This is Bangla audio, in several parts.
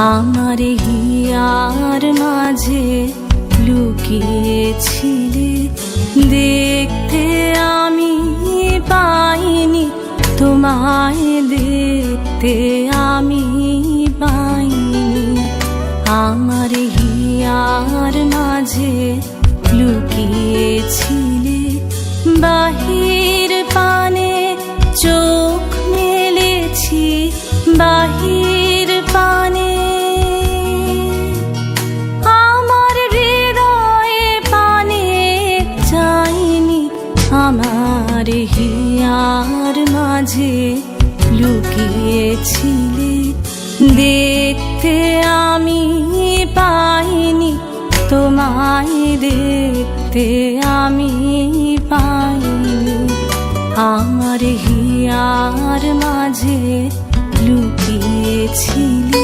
আমার হিয়ার মাঝে লুকিয়েছিলে, দেখতে আমি পাইনি তোমায়, দেখতে আমি পাইনি। আমার হিয়ার মাঝে লুকিয়েছিলে, বাহির পানে চোখ মেলেছি, বাহির পানে আমার হৃদয়ে পানে চাইনি। আমার হিয়ার মাঝে লুকিয়েছিলে, দেখতে আমি পাইনি তোমায়, দেখতে আমি পাইনি। আমার হিয়ার মাঝে লুকিয়েছিলে।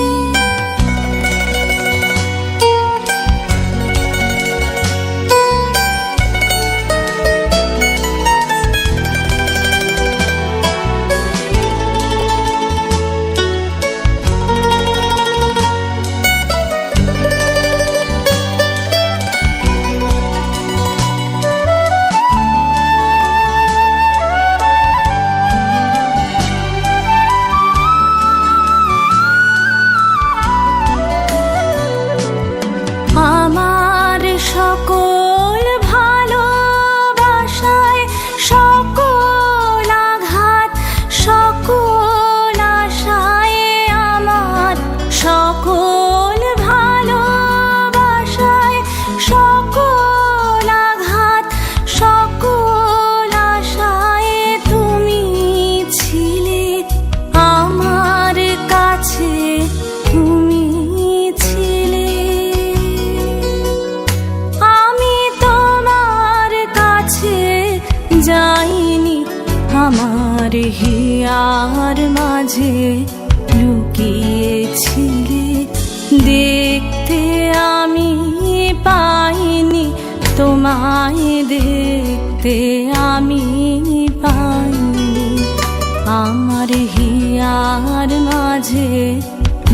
সকল ভালোবাসায়, সকল আঘাত, সকল আশায়, আমার সকল ভালোবাসায়, সকল আঘাত, সকল আশায় তুমি ছিলে আমার কাছে, তুমি ছিলে। যাইনি আমার হিয়ার মাঝে লুকিয়েছিলে, দেখতে আমি পাইনি তোমায়, দেখতে আমি পাইনি। আমার হিয়ার মাঝে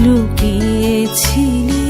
লুকিয়েছিলে।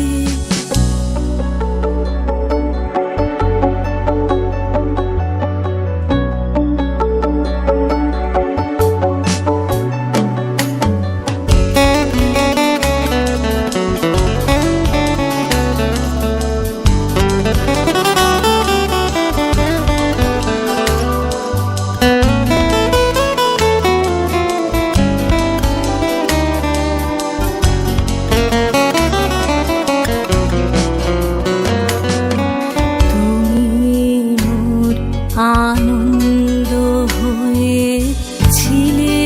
আনন্দ হয়েছিলে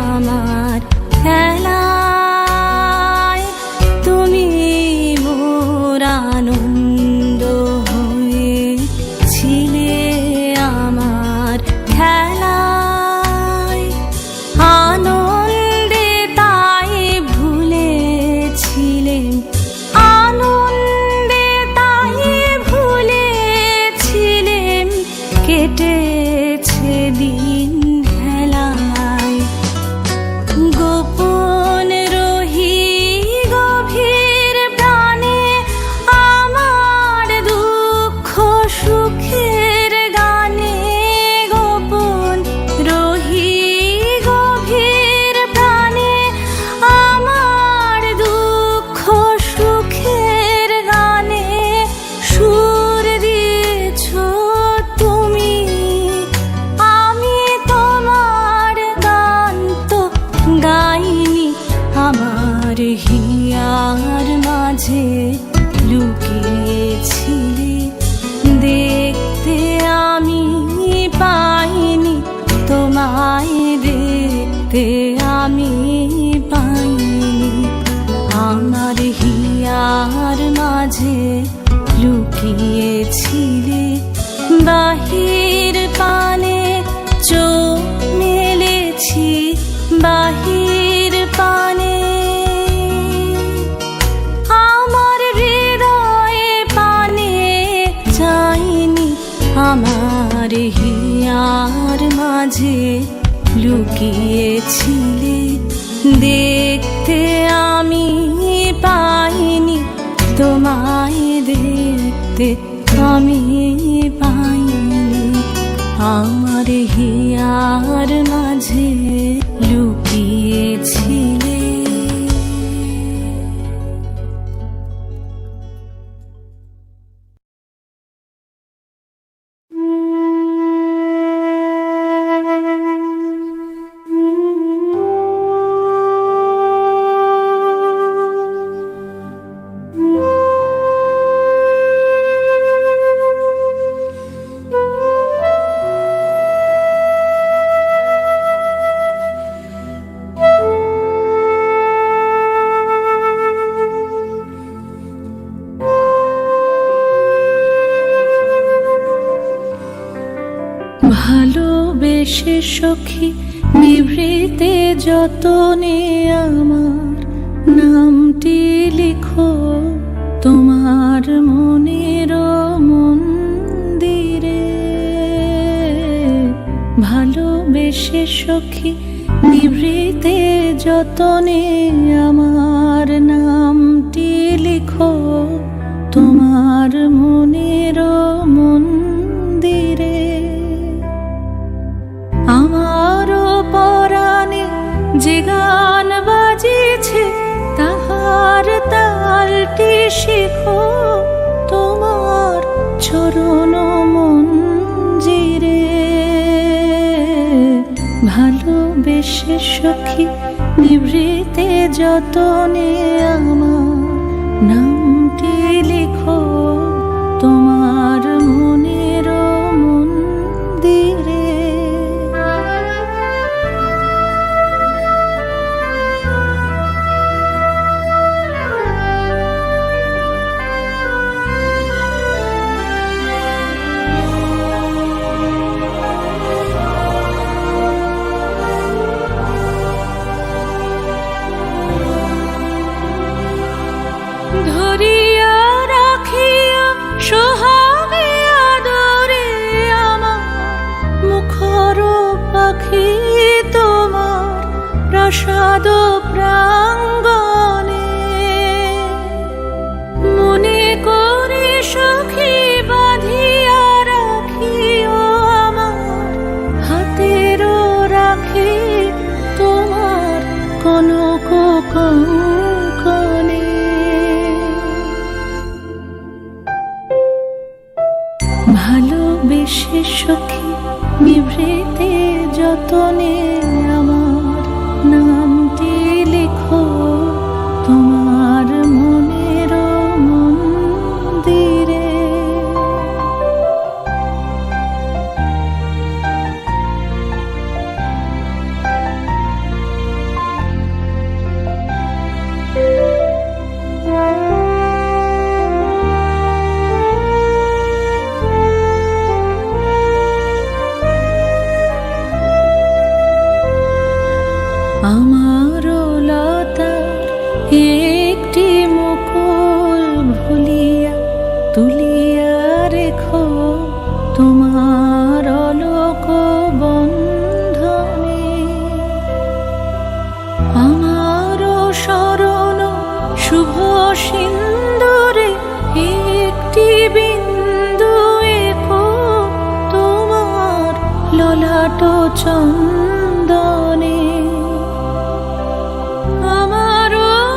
আমার খেলায়, তুমি মোর আনন্দ হয়েছিলে আমার খেলায়। আনন্দে তাই ভুলেছিলেন, আনন্দে তাই ভুলেছিলেন, কেটেছে দিন হেলায়। গোপন রহি গভীর প্রাণে, আমার দুঃখ সুখের গানে। গোপন রহি গভীর প্রাণে, আমার দুঃখ সুখের গানে। সুর দিয়েছ তুমি, আমি তোমার গান তো গাইনি। আমার হিয়ার মাঝে লুকিয়েছিলে, দেখতে আমি পাইনি তোমায়, দেখতে আমি পাইনি। আমার হিয়ার মাঝে লুকিয়েছিলে, বাহির পানে চোখ মেলেছি, বাহির পানে আমার হৃদয়ে পানে চাইনি। আমার হিয়ার মাঝে লুকিয়েছিলে, দেখতে আমি পাইনি, তোমায় দেখতে আমি পাইনি। আমার হিয়ার মাঝে লুকিয়েছিলে। ভালোবেসে সখী নিভৃতে যতনে আমার নামটি লিখো তোমার মনের মন্দিরে। ভালোবেসে সখী নিভৃতে যতনে আমার নামটি লিখো তোমার মনের মন্দিরে। আমারও পরাণে যে গান বাজিছে তাহার তালটি শেখো তোমার চরণ মঞ্জিরে। ভালোবেসে সখী নিভৃতে যতনে আমার নামটি লিখো তোমার মনের মন্দিরে। ধরিয়া রাখিয়া সোহাগে আদরে আমার মুখর পাখি তোমার প্রাসাদ প্রাঙ্গণে। মনে করে সখী বাঁধিয়া রাখিও আমার হাতের রাখি তোমার কনক কঙ্কণে। ভালোবেসে সখী নিভৃতে যতনে আমার নামটি লিখো তোমার মনের মন্দিরে। আমার লতার একটি মুকুল ভুলিয়া তুলিয়া রেখো তোমার অলোক বন্ধনে। আমার শরণ শুভ সিন্দুরে একটি বিন্দু এঁকো তোমার ললাট চন্দনে। আমার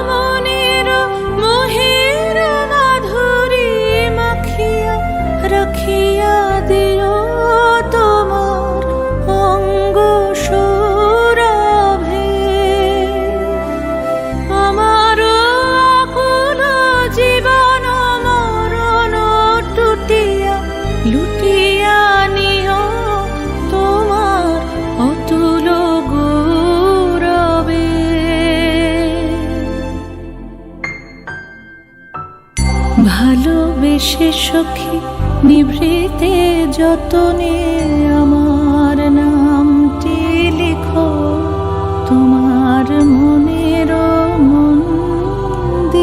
মনের মোহের মাধুরী মাখিয়া রাখিয়া দিও তোমার অঙ্গ সৌরভে। আমার আকুল জীবন মরণ টুটিয়া লুটিয়া নিও তোমার অতুল গৌরবে। ভালোবেসে সখী নিভৃতে যতনে আমার নামটি লিখো তোমার মনের মন্দিরে।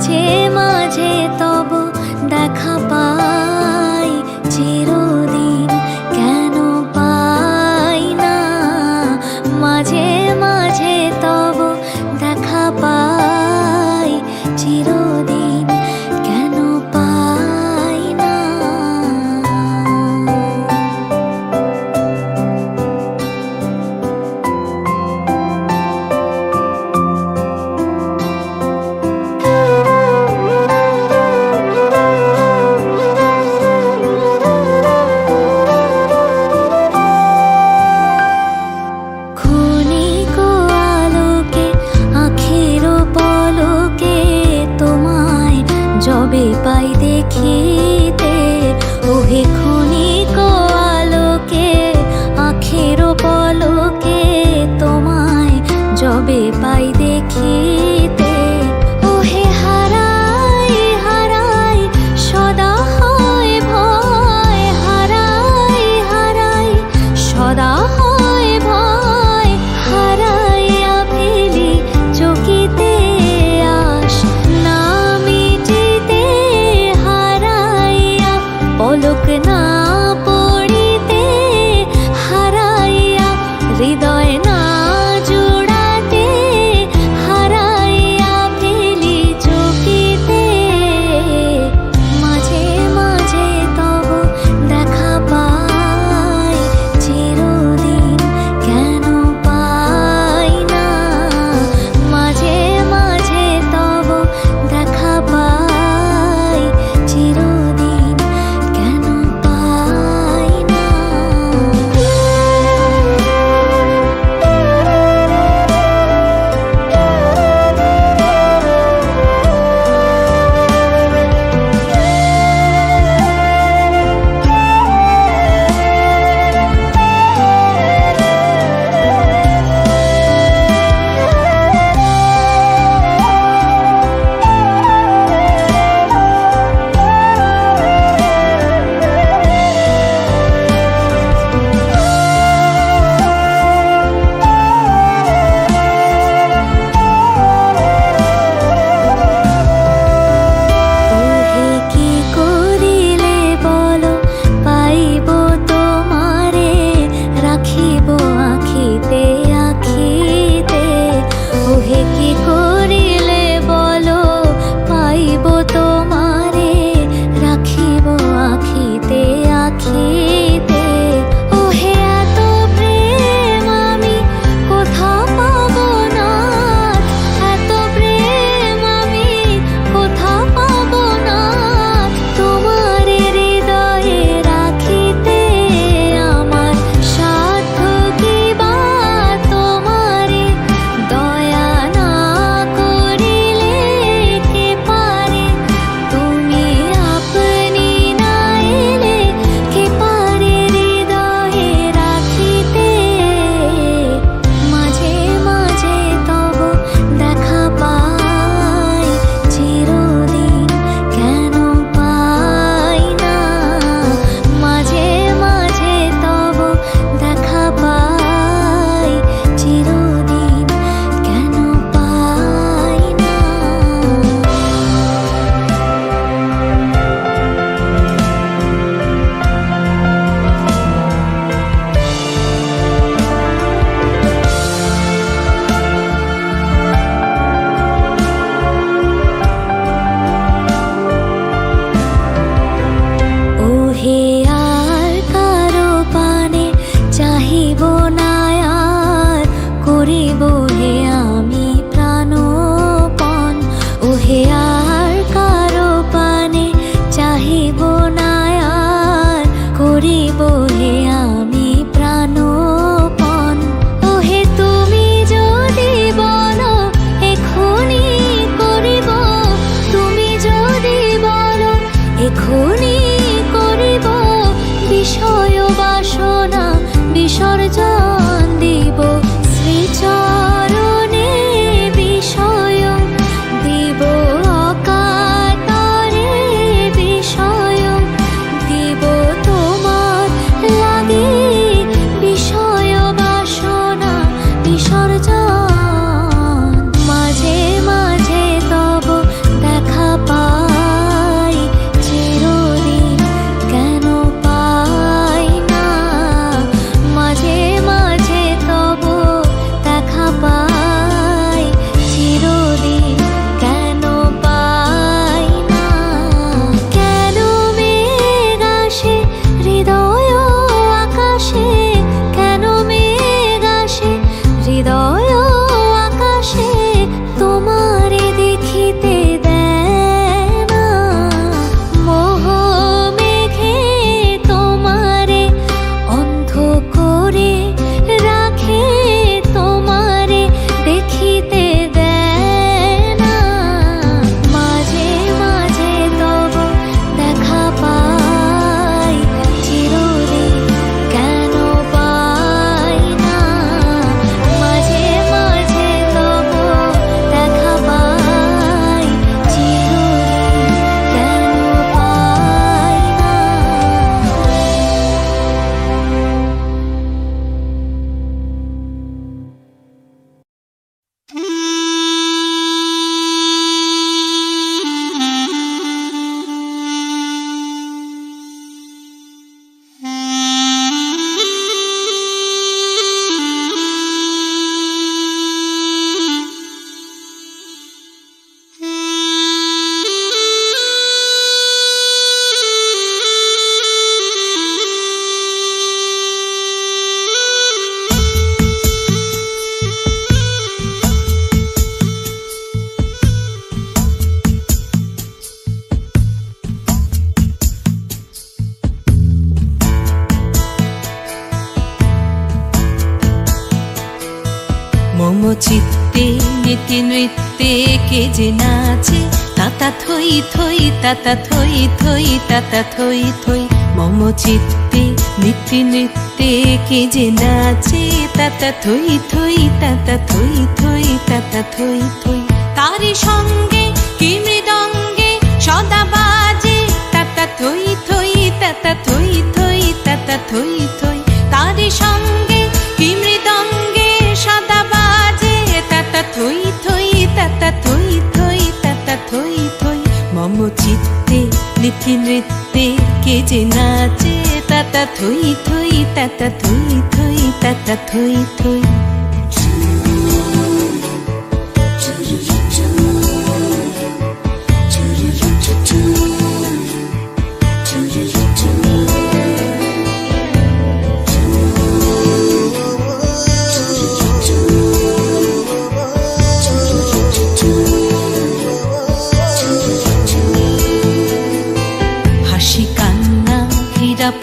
মাঝে মাঝে তব দেখা পাই, চিরদিন কেন পাই না। মাঝে মাঝে তব দেখা পাই, চিরদিন কেন পাই না। যবে পাই দেখিতে, ওহে ক্ষণিক আলোকে আখের পলকে তোমায় যবে পাই দেখিতে। ওহে হারাই হারাই সদা হয় ভয়, হারাই হারাই সদা হয় ভয়। হারাইয়া ফেলি চকিতে আস না মিটিতে, হারাইয়া পলক না পড়িতে, হারাইয়া হৃদয় না জোড়াতে, হারাইয়া ফেলি চকিতে। মাঝে মাঝে তব দেখা পাই, চিরদিন কেন পাই না। মাঝে মাঝে তব দেখা পাই, চিরদিন কেন পাই না। ওহে কি করিলে বলো পাইব তোমারে, রাখিব আখিতে আখিতে। ওহে কি করিলে বলো পাইব তোমারে, রাখিব আখিতে আখিতে। ওহে এত প্রেম আমি কোথা পাব না, এত প্রেম আমি কোথা পাব না। তোমার হৃদয়ে রাখিতে আমার সাধ্য কি বা, তোমারে দয়া না করিলে কে পারে। তুমি আপনি না এলে কে পারে হৃদয়ে রাখিতে। মাঝে মাঝে তব দেখা পাই, চিরদিন কেন পাই না। মাঝে মাঝে তব দেখা পাই, চিরদিন কেন পাই না। ওহে আর কারো পানে চাহিব না আর, করিব হে আমি প্রাণপণ। ওহে আর কারো পানে চাহিব না আর, করিব হে আমি প্রাণপণ। ওহে তুমি যদি বলো এখনি করিব, তুমি যদি বলো এখনি করিব। বিষয় বাসনা বিসর্জন দিব, শ্রীচরণে বিষয় দিব কে যে নাচে তাতা থই থই তাতা থই থই তাতা থই থই মম চিত্তে নিত্যে নৃত্যে কে যে নাচে তাতা থই থই তাতা থই থই তাতা থই থই তারি সঙ্গে কি মৃদঙ্গে সদা বাজে তাতা থই থই তাতা থই থই তাতা থই থই তারি সঙ্গে কি মৃদঙ্গে সদা বাজে তাতা থই থই তাতা থই থই তাতা থই থই মম চিত্তে নিত্যে নৃত্যে কে যে নাচে তাতা থই থই তাতা থই থই তাতা থই থই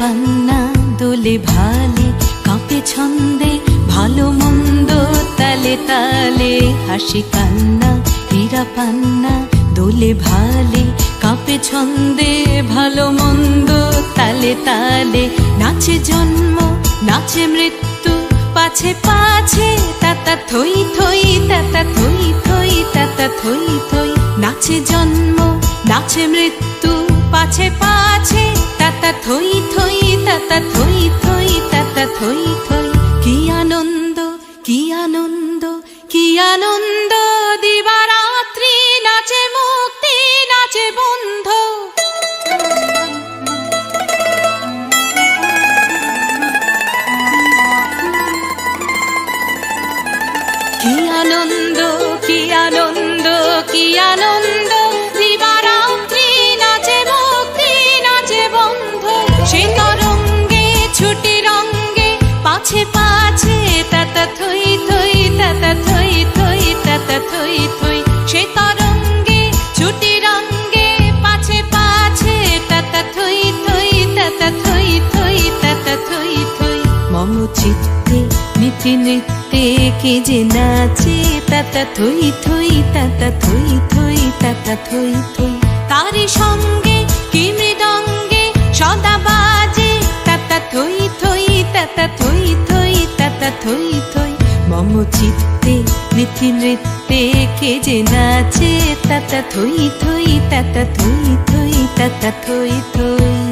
পান্না দোলে ভালে কাঁপে ছন্দে ভালো মন্দ তালে তালে হাসি কান্না হীরা পান্না দোলে ভালে কাঁপে ছন্দে ভালো মন্দ তালে তালে নাচে জন্ম নাচে মৃত্যু পাছে পাছে তাতা থই থই তাতা থই থই তাতা থই থই নাচে জন্ম নাচে মৃত্যু পাছে পাছে তাতা থই থই তাতা থই থই তাতা থই থই কি আনন্দ কি আনন্দ কি আনন্দ দিবারাত্রি নাচে মুক্তি নাচে বন্ধ কি আনন্দ কি আনন্দ কি আনন্দ দিবারাত্রি নাচে মুক্তি নাচে বন্ধ সে তরঙ্গে ছুটি রঙ্গে পাছে পাছে তাতা থই থই তাতা থই থই তাতা থই থই সে তরঙ্গে ছুটি রঙ্গে পাছে পাছে তাতা থই থই তাতা থই থই তাতা থই থই মম চিত্তে নিত্যে নৃত্যে কে যে নাচে তাতা থই থই তাতা থই থই তাতা থই থই তারি সঙ্গে কি মৃদঙ্গে সদা বাজে তাতা থই থই তাতা থই থই তাতা থই থই মম চিত্তে নিত্যে নৃত্যে কে যে নাচে তাতা থই থই তাতা থই থই তাতা থই থই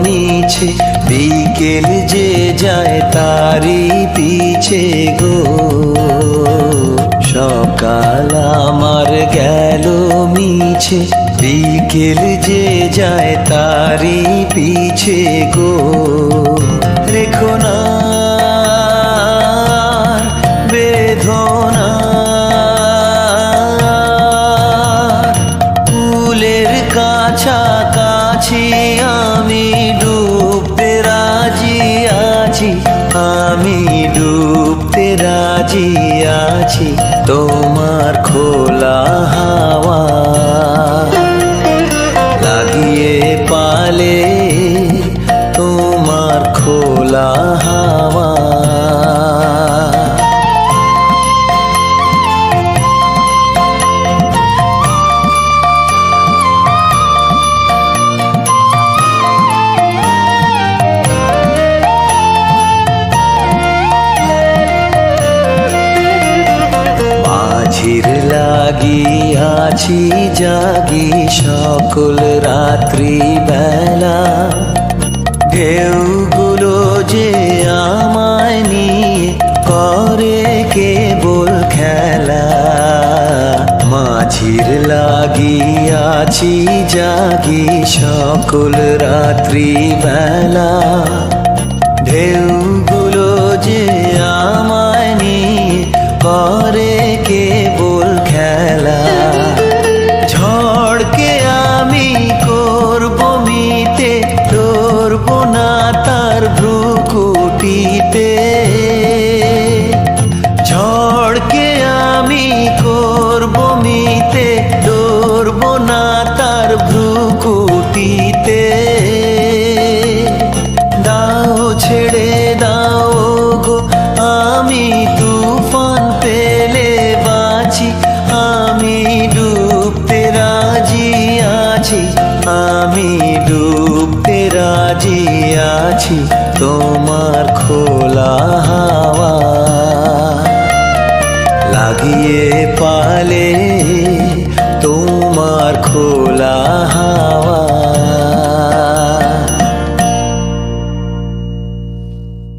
মিছে, বিকেল যে যায় তারি পিছে গো। সকাল আমার গেল মিছে, বিকেল যে যায় তারি পিছে গো। রেখো না বেদনা, ফুলের কাছাকাছি আমি ডুবতে রাজি আছি, আমি ডুবতে রাজি আছি তোমার খোলা হাওয়া লাগিয়ে পালে, তোমার খোলা হাওয়া। মাঝির লাগিয়াছি জাগি সকল রাত্রি বেলা, ঢেউগুলো যে আমায় নিয়ে করে কেবল খেলা। মাঝির লাগিয়াছি জাগি সকল রাত্রি বেলা, ঢেউগুলো যে আমায় নিয়ে করে কেবল খেলা। ঝড়কে আমি করব মিতে, ধরব না তার ভ্রুকুটিতে। ঝড়কে আমি করব মিতে, ধরব না তার ভ্রুকুটিতে। দাও ছেড়ে দাও গো, আমি তুফান পেলে বাঁচি, আমি ডুবতে রাজি আছি, আমি ডুবতে রাজি আছি তোমার খোলা হাওয়া লাগিয়ে পালে, তোমার খোলা হাওয়া।